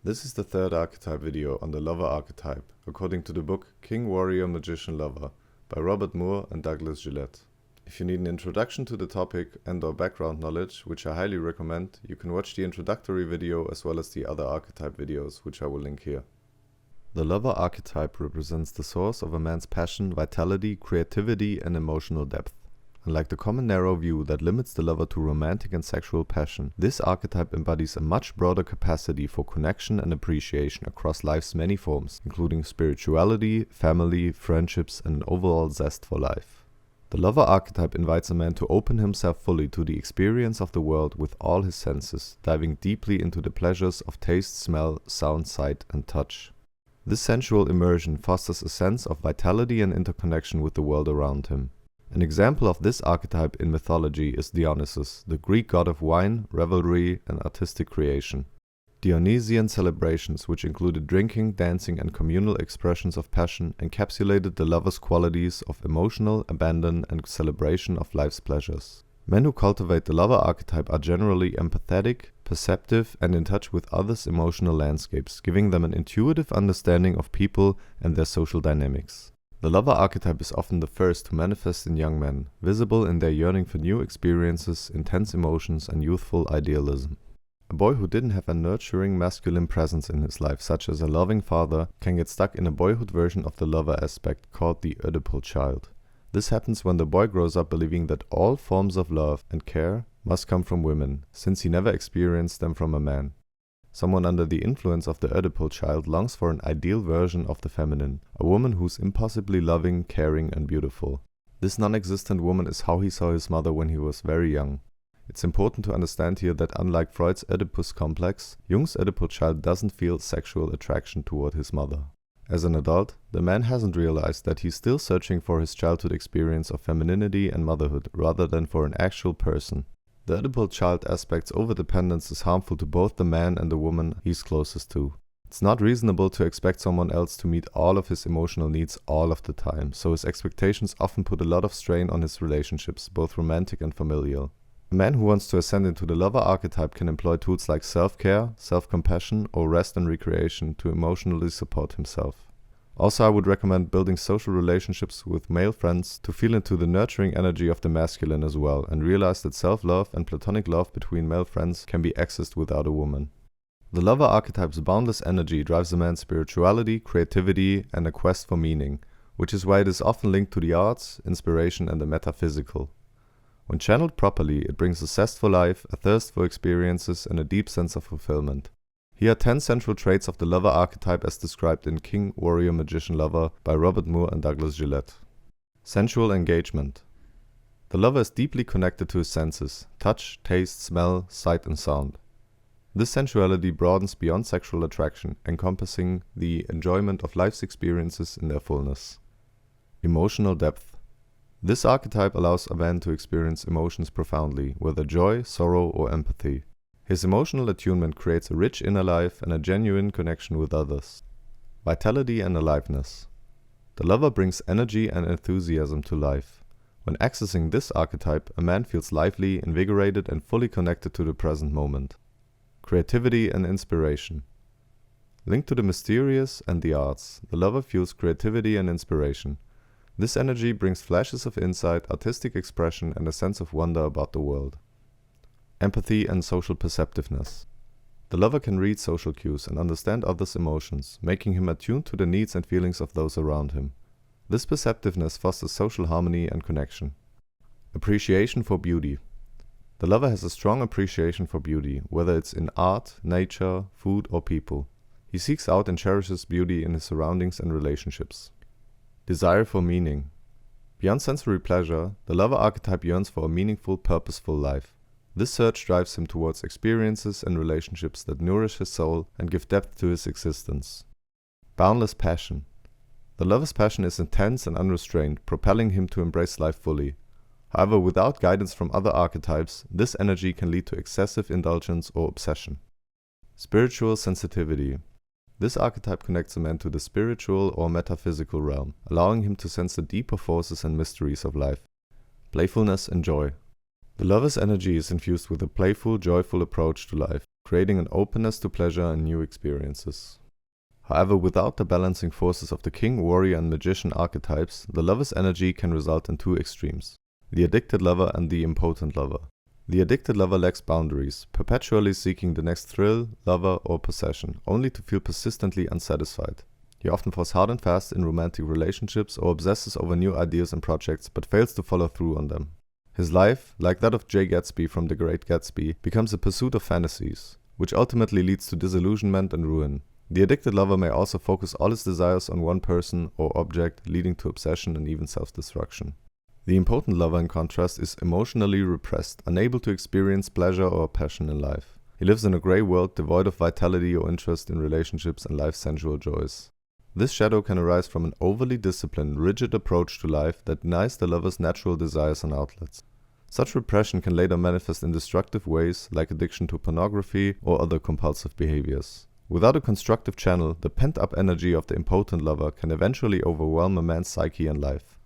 This is the third archetype video on the lover archetype, according to the book King, Warrior, Magician, Lover by Robert Moore and Douglas Gillette. If you need an introduction to the topic and/or background knowledge, which I highly recommend, you can watch the introductory video as well as the other archetype videos, which I will link here. The lover archetype represents the source of a man's passion, vitality, creativity, and emotional depth. Unlike the common narrow view that limits the lover to romantic and sexual passion, this archetype embodies a much broader capacity for connection and appreciation across life's many forms, including spirituality, family, friendships, and an overall zest for life. The lover archetype invites a man to open himself fully to the experience of the world with all his senses, diving deeply into the pleasures of taste, smell, sound, sight, and touch. This sensual immersion fosters a sense of vitality and interconnection with the world around him. An example of this archetype in mythology is Dionysus, the Greek god of wine, revelry, and artistic creation. Dionysian celebrations, which included drinking, dancing, and communal expressions of passion, encapsulated the lover's qualities of emotional abandon and celebration of life's pleasures. Men who cultivate the lover archetype are generally empathetic, perceptive, and in touch with others' emotional landscapes, giving them an intuitive understanding of people and their social dynamics. The lover archetype is often the first to manifest in young men, visible in their yearning for new experiences, intense emotions, and youthful idealism. A boy who didn't have a nurturing masculine presence in his life, such as a loving father, can get stuck in a boyhood version of the lover aspect called the Oedipal Child. This happens when the boy grows up believing that all forms of love and care must come from women, since he never experienced them from a man. Someone under the influence of the Oedipal Child longs for an ideal version of the feminine, a woman who's impossibly loving, caring, and beautiful. This non-existent woman is how he saw his mother when he was very young. It's important to understand here that unlike Freud's Oedipus complex, Jung's Oedipal Child doesn't feel sexual attraction toward his mother. As an adult, the man hasn't realized that he's still searching for his childhood experience of femininity and motherhood rather than for an actual person. The Oedipal Child aspect's overdependence is harmful to both the man and the woman he's closest to. It's not reasonable to expect someone else to meet all of his emotional needs all of the time, so his expectations often put a lot of strain on his relationships, both romantic and familial. A man who wants to ascend into the lover archetype can employ tools like self-care, self-compassion, or rest and recreation to emotionally support himself. Also, I would recommend building social relationships with male friends to feel into the nurturing energy of the masculine as well, and realize that self-love and platonic love between male friends can be accessed without a woman. The lover archetype's boundless energy drives a man's spirituality, creativity, and a quest for meaning, which is why it is often linked to the arts, inspiration, and the metaphysical. When channeled properly, it brings a zest for life, a thirst for experiences, and a deep sense of fulfillment. Here are 10 central traits of the lover archetype as described in King, Warrior, Magician, Lover by Robert Moore and Douglas Gillette. Sensual engagement. The lover is deeply connected to his senses: touch, taste, smell, sight, and sound. This sensuality broadens beyond sexual attraction, encompassing the enjoyment of life's experiences in their fullness. Emotional depth. This archetype allows a man to experience emotions profoundly, whether joy, sorrow, or empathy. His emotional attunement creates a rich inner life and a genuine connection with others. Vitality and aliveness. The lover brings energy and enthusiasm to life. When accessing this archetype, a man feels lively, invigorated, and fully connected to the present moment. Creativity and inspiration. Linked to the mysterious and the arts, the lover fuels creativity and inspiration. This energy brings flashes of insight, artistic expression, and a sense of wonder about the world. Empathy and social perceptiveness. The lover can read social cues and understand others' emotions, making him attuned to the needs and feelings of those around him. This perceptiveness fosters social harmony and connection. Appreciation for beauty. The lover has a strong appreciation for beauty, whether it's in art, nature, food, or people. He seeks out and cherishes beauty in his surroundings and relationships. Desire for meaning. Beyond sensory pleasure, the lover archetype yearns for a meaningful, purposeful life. This search drives him towards experiences and relationships that nourish his soul and give depth to his existence. Boundless passion. The lover's passion is intense and unrestrained, propelling him to embrace life fully. However, without guidance from other archetypes, this energy can lead to excessive indulgence or obsession. Spiritual sensitivity. This archetype connects a man to the spiritual or metaphysical realm, allowing him to sense the deeper forces and mysteries of life. Playfulness and joy. The lover's energy is infused with a playful, joyful approach to life, creating an openness to pleasure and new experiences. However, without the balancing forces of the king, warrior, and magician archetypes, the lover's energy can result in two extremes: the addicted lover and the impotent lover. The addicted lover lacks boundaries, perpetually seeking the next thrill, lover, or possession, only to feel persistently unsatisfied. He often falls hard and fast in romantic relationships or obsesses over new ideas and projects but fails to follow through on them. His life, like that of Jay Gatsby from The Great Gatsby, becomes a pursuit of fantasies, which ultimately leads to disillusionment and ruin. The addicted lover may also focus all his desires on one person or object, leading to obsession and even self-destruction. The impotent lover, in contrast, is emotionally repressed, unable to experience pleasure or passion in life. He lives in a grey world devoid of vitality or interest in relationships and life's sensual joys. This shadow can arise from an overly disciplined, rigid approach to life that denies the lover's natural desires and outlets. Such repression can later manifest in destructive ways, like addiction to pornography or other compulsive behaviors. Without a constructive channel, the pent-up energy of the impotent lover can eventually overwhelm a man's psyche and life.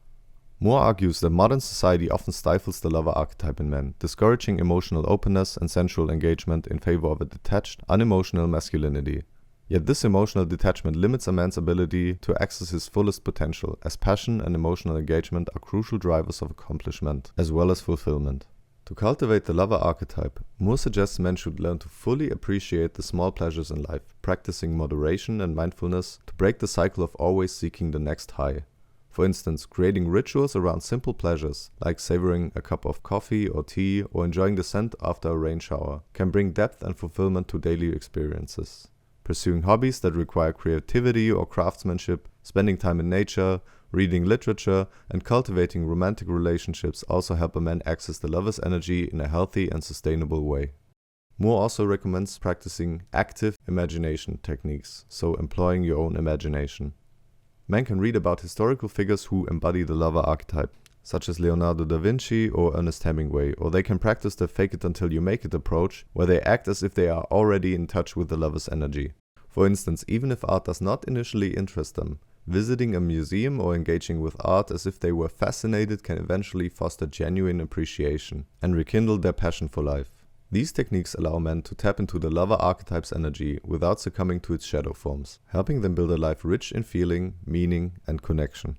Moore argues that modern society often stifles the lover archetype in men, discouraging emotional openness and sensual engagement in favor of a detached, unemotional masculinity. Yet this emotional detachment limits a man's ability to access his fullest potential, as passion and emotional engagement are crucial drivers of accomplishment, as well as fulfillment. To cultivate the lover archetype, Moore suggests men should learn to fully appreciate the small pleasures in life, practicing moderation and mindfulness to break the cycle of always seeking the next high. For instance, creating rituals around simple pleasures, like savoring a cup of coffee or tea or enjoying the scent after a rain shower, can bring depth and fulfillment to daily experiences. Pursuing hobbies that require creativity or craftsmanship, spending time in nature, reading literature, and cultivating romantic relationships also help a man access the lover's energy in a healthy and sustainable way. Moore also recommends practicing active imagination techniques, so employing your own imagination. Men can read about historical figures who embody the lover archetype, such as Leonardo da Vinci or Ernest Hemingway, or they can practice the fake it until you make it approach, where they act as if they are already in touch with the lover's energy. For instance, even if art does not initially interest them, visiting a museum or engaging with art as if they were fascinated can eventually foster genuine appreciation and rekindle their passion for life. These techniques allow men to tap into the lover archetype's energy without succumbing to its shadow forms, helping them build a life rich in feeling, meaning, and connection.